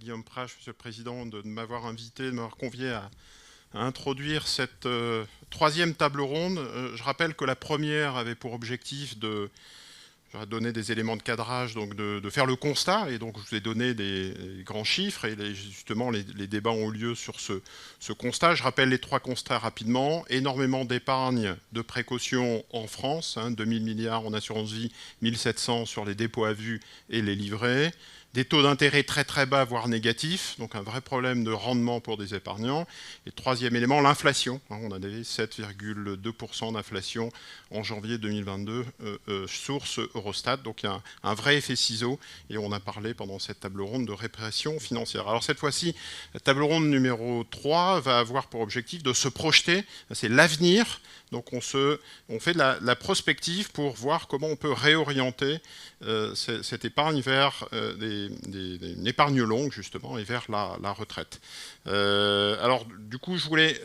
Guillaume Prache, Monsieur le Président, de m'avoir invité, de m'avoir convié à introduire cette troisième table ronde. Je rappelle que la première avait pour objectif de donner des éléments de cadrage, donc de faire le constat, et donc je vous ai donné des grands chiffres, et justement les débats ont eu lieu sur ce constat. Je rappelle les trois constats rapidement. Énormément d'épargne de précaution en France, 2000 milliards en assurance vie, 1700 sur les dépôts à vue et les livrets. Des taux d'intérêt très très bas, voire négatifs, donc un vrai problème de rendement pour des épargnants. Et troisième élément, l'inflation. On avait 7,2% d'inflation en janvier 2022, source Eurostat. Donc il y a un vrai effet ciseau, et on a parlé pendant cette table ronde de répression financière. Alors cette fois-ci, la table ronde numéro 3 va avoir pour objectif de se projeter, c'est l'avenir. Donc on fait de la prospective pour voir comment on peut réorienter cette épargne vers une épargne longue, justement, et vers la retraite. Alors, du coup, je voulais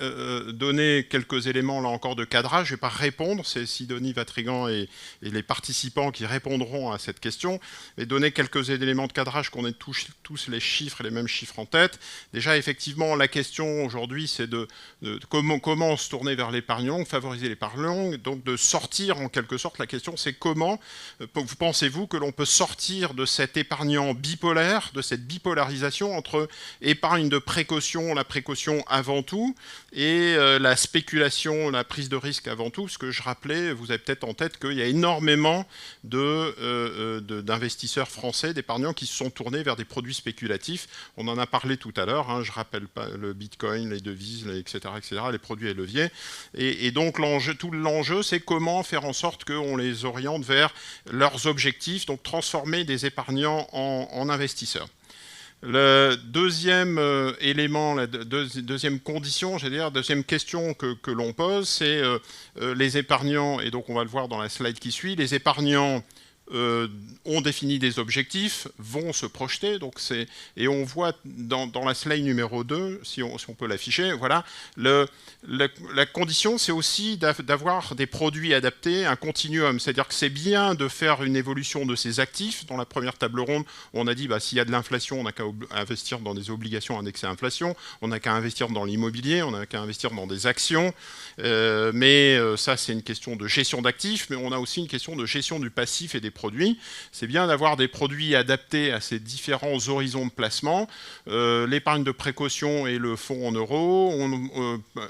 donner quelques éléments, là encore, de cadrage. Je ne vais pas répondre, c'est Sidonie Vatrigan et les participants qui répondront à cette question, mais donner quelques éléments de cadrage, qu'on ait tous les chiffres et les mêmes chiffres en tête. Déjà, effectivement, la question aujourd'hui, c'est de comment se tourner vers l'épargne longue, favoriser l'épargne longue, donc de sortir, en quelque sorte, la question, c'est comment pensez-vous que l'on peut sortir de cet épargnant bipolaire, de cette bipolarisation entre épargne de précaution, la précaution avant tout, et la spéculation, la prise de risque avant tout, parce que je rappelais, vous avez peut-être en tête qu'il y a énormément d'investisseurs français, d'épargnants qui se sont tournés vers des produits spéculatifs. On en a parlé tout à l'heure, je rappelle pas le bitcoin, les devises, etc., les produits et leviers. Et donc tout l'enjeu, c'est comment faire en sorte qu'on les oriente vers leurs objectifs, donc transformer des épargnants en investisseurs. Le deuxième élément, la deuxième condition, deuxième question que l'on pose, c'est les épargnants, et donc on va le voir dans la slide qui suit, les épargnants ont défini des objectifs, vont se projeter, et on voit dans la slide numéro 2, si on peut l'afficher, voilà, la condition, c'est aussi d'avoir des produits adaptés, un continuum, c'est-à-dire que c'est bien de faire une évolution de ces actifs. Dans la première table ronde, on a dit, s'il y a de l'inflation, on n'a qu'à investir dans des obligations indexées à l'inflation, on n'a qu'à investir dans l'immobilier, on n'a qu'à investir dans des actions, mais ça, c'est une question de gestion d'actifs, mais on a aussi une question de gestion du passif et des produits. C'est bien d'avoir des produits adaptés à ces différents horizons de placement. L'épargne de précaution et le fonds en euros.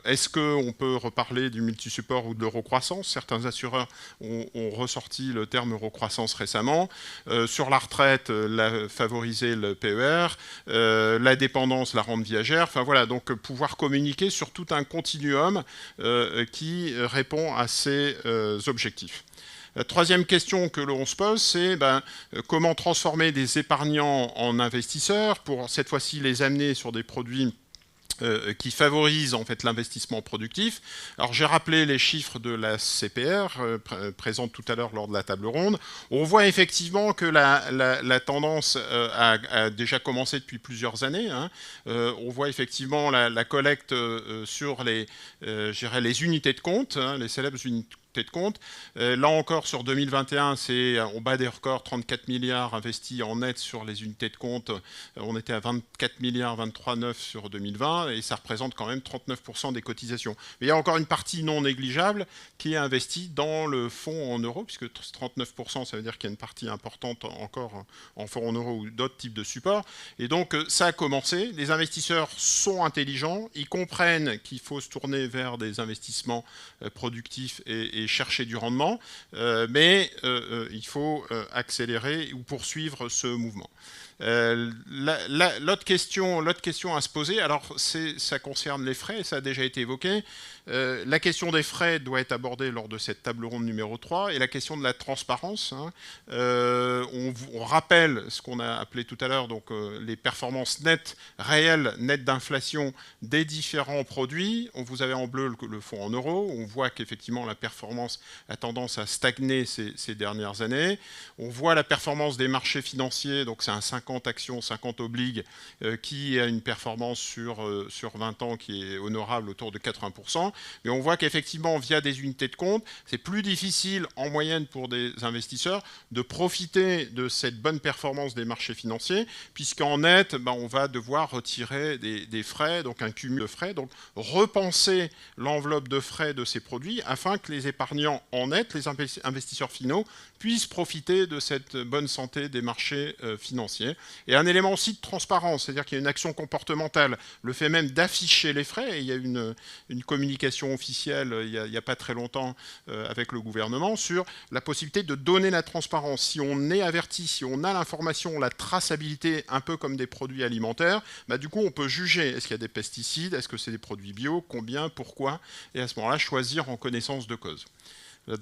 Est-ce qu'on peut reparler du multisupport ou de l'euro-croissance? Certains assureurs ont ressorti le terme euro-croissance récemment. Sur la retraite, favoriser le PER. La dépendance, la rente viagère. Enfin voilà, donc pouvoir communiquer sur tout un continuum qui répond à ces objectifs. La troisième question que l'on se pose, c'est comment transformer des épargnants en investisseurs pour cette fois-ci les amener sur des produits qui favorisent en fait l'investissement productif. Alors j'ai rappelé les chiffres de la CPR présente tout à l'heure lors de la table ronde. On voit effectivement que la tendance a déjà commencé depuis plusieurs années. On voit effectivement la collecte sur les unités de compte, les célèbres unités de compte. Là encore, sur 2021, on bat des records, 34 milliards investis en net sur les unités de compte. On était à 24 milliards, 23,9 sur 2020, et ça représente quand même 39% des cotisations. Mais il y a encore une partie non négligeable qui est investie dans le fonds en euros, puisque 39%, ça veut dire qu'il y a une partie importante encore en fonds en euros ou d'autres types de supports. Et donc, ça a commencé. Les investisseurs sont intelligents, ils comprennent qu'il faut se tourner vers des investissements productifs et chercher du rendement, mais il faut accélérer ou poursuivre ce mouvement. L'autre question à se poser, alors ça concerne les frais, ça a déjà été évoqué. La question des frais doit être abordée lors de cette table ronde numéro 3, et la question de la transparence. On rappelle ce qu'on a appelé tout à l'heure, donc les performances nettes, réelles, nettes d'inflation des différents produits. Vous avez en bleu le fonds en euros, on voit qu'effectivement la performance performance a tendance à stagner ces dernières années. On voit la performance des marchés financiers, donc c'est un 50 actions, 50 obligues, qui a une performance sur 20 ans qui est honorable autour de 80%. Mais on voit qu'effectivement, via des unités de compte, c'est plus difficile en moyenne pour des investisseurs de profiter de cette bonne performance des marchés financiers, puisqu'en net, on va devoir retirer des frais, donc un cumul de frais, donc repenser l'enveloppe de frais de ces produits afin que les épargnants en net, les investisseurs finaux, puissent profiter de cette bonne santé des marchés financiers. Et un élément aussi de transparence, c'est-à-dire qu'il y a une action comportementale, le fait même d'afficher les frais, et il y a une communication officielle il n'y a pas très longtemps avec le gouvernement sur la possibilité de donner la transparence. Si on est averti, si on a l'information, la traçabilité, un peu comme des produits alimentaires, du coup on peut juger, est-ce qu'il y a des pesticides, est-ce que c'est des produits bio, combien, pourquoi, et à ce moment-là choisir en connaissance de cause.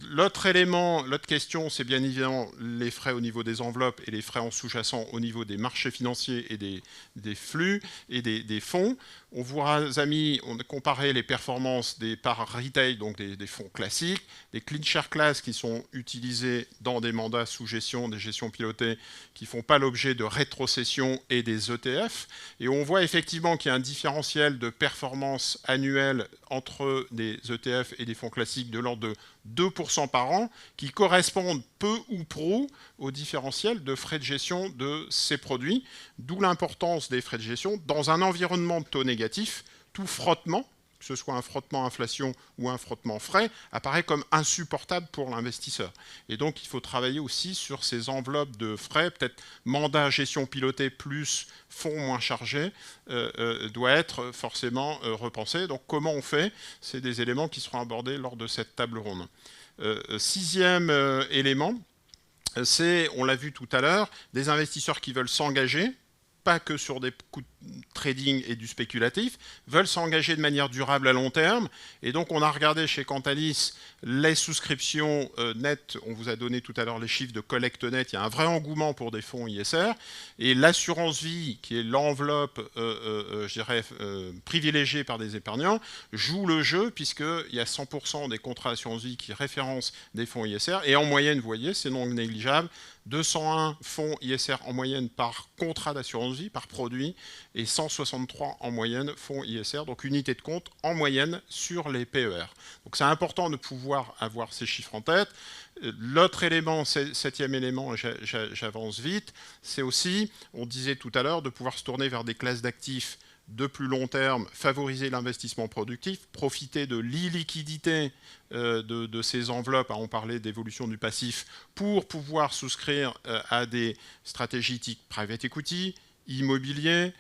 L'autre élément, l'autre question, c'est bien évidemment les frais au niveau des enveloppes et les frais en sous-jacent au niveau des marchés financiers et des flux et des fonds. On vous a mis, on a comparé les performances des parts retail, donc des fonds classiques, des clean share class qui sont utilisés dans des mandats sous gestion, des gestions pilotées qui ne font pas l'objet de rétrocession et des ETF. Et on voit effectivement qu'il y a un différentiel de performance annuelle entre des ETF et des fonds classiques de l'ordre de 2% par an, qui correspondent peu ou prou au différentiel de frais de gestion de ces produits, d'où l'importance des frais de gestion. Dans un environnement de taux négatif, tout frottement, que ce soit un frottement inflation ou un frottement frais, apparaît comme insupportable pour l'investisseur. Et donc, il faut travailler aussi sur ces enveloppes de frais, peut-être mandat gestion pilotée plus fonds moins chargés, doit être forcément repensé. Donc, comment on fait? C'est des éléments qui seront abordés lors de cette table ronde. Sixième élément, c'est, on l'a vu tout à l'heure, des investisseurs qui veulent s'engager, pas que sur des coûts de trading et du spéculatif, veulent s'engager de manière durable à long terme. Et donc, on a regardé chez Cantalis les souscriptions nettes. On vous a donné tout à l'heure les chiffres de collecte nette. Il y a un vrai engouement pour des fonds ISR. Et l'assurance vie, qui est l'enveloppe, je dirais, privilégiée par des épargnants, joue le jeu, puisqu'il y a 100% des contrats d'assurance vie qui référencent des fonds ISR. Et en moyenne, vous voyez, c'est non négligeable. 201 fonds ISR en moyenne par contrat d'assurance vie, par produit, et 163 en moyenne fonds ISR, donc unité de compte en moyenne sur les PER. Donc c'est important de pouvoir avoir ces chiffres en tête. L'autre élément, septième élément, j'avance vite, c'est aussi, on disait tout à l'heure, de pouvoir se tourner vers des classes d'actifs de plus long terme, favoriser l'investissement productif, profiter de l'illiquidité de ces enveloppes, on parlait d'évolution du passif, pour pouvoir souscrire à des stratégies type private equity, immobilier,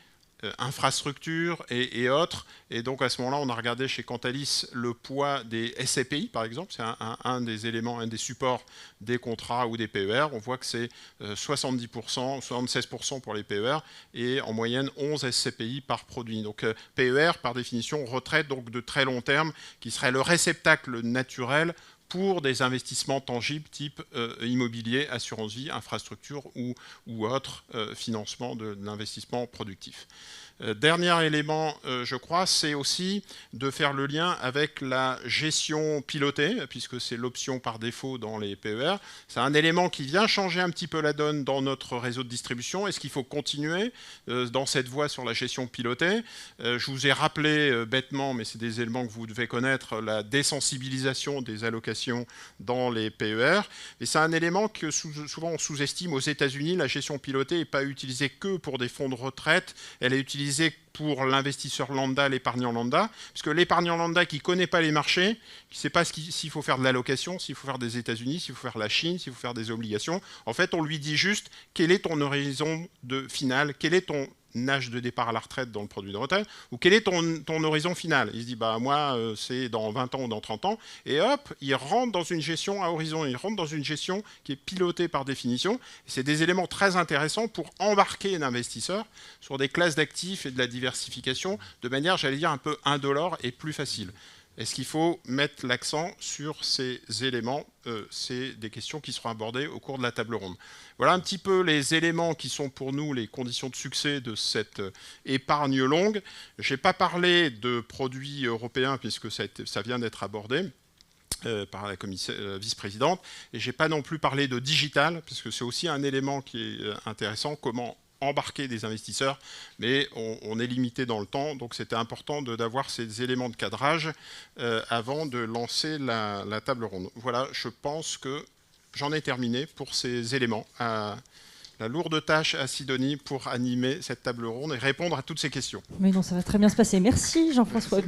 infrastructures et autres. Et donc à ce moment-là, on a regardé chez Cantalis le poids des SCPI, par exemple. C'est un des éléments, un des supports des contrats ou des PER. On voit que c'est 70%, 76% pour les PER et en moyenne 11 SCPI par produit. Donc PER, par définition, retraite donc de très long terme, qui serait le réceptacle naturel pour des investissements tangibles type immobilier, assurance vie, infrastructure ou autre financement de l'investissement productif. Dernier élément, je crois, c'est aussi de faire le lien avec la gestion pilotée, puisque c'est l'option par défaut dans les PER. C'est un élément qui vient changer un petit peu la donne dans notre réseau de distribution. Est-ce qu'il faut continuer dans cette voie sur la gestion pilotée? Je vous ai rappelé bêtement, mais c'est des éléments que vous devez connaître, la désensibilisation des allocations dans les PER. Et c'est un élément que souvent on sous-estime. Aux États-Unis, la gestion pilotée n'est pas utilisée que pour des fonds de retraite. Elle est utilisée pour l'investisseur lambda, l'épargnant lambda, puisque l'épargnant lambda qui ne connaît pas les marchés, qui ne sait pas s'il faut faire de l'allocation, s'il faut faire des États-Unis, s'il faut faire la Chine, s'il faut faire des obligations, en fait, on lui dit juste quel est ton horizon final, quel est ton âge de départ à la retraite dans le produit de retraite, ou quel est ton horizon final. Il se dit, moi, c'est dans 20 ans ou dans 30 ans, et hop, il rentre dans une gestion à horizon, il rentre dans une gestion qui est pilotée par définition. C'est des éléments très intéressants pour embarquer un investisseur sur des classes d'actifs et de la diversification de manière, j'allais dire, un peu indolore et plus facile. Est-ce qu'il faut mettre l'accent sur ces éléments? C'est des questions qui seront abordées au cours de la table ronde. Voilà un petit peu les éléments qui sont pour nous les conditions de succès de cette épargne longue. Je n'ai pas parlé de produits européens puisque ça vient d'être abordé. par la vice-présidente. Et je n'ai pas non plus parlé de digital, parce que c'est aussi un élément qui est intéressant, comment embarquer des investisseurs, mais on est limité dans le temps, donc c'était important d'avoir ces éléments de cadrage avant de lancer la table ronde. Voilà, je pense que j'en ai terminé pour ces éléments. La lourde tâche à Sidonie pour animer cette table ronde et répondre à toutes ces questions. Mais non, ça va très bien se passer. Merci Jean-François.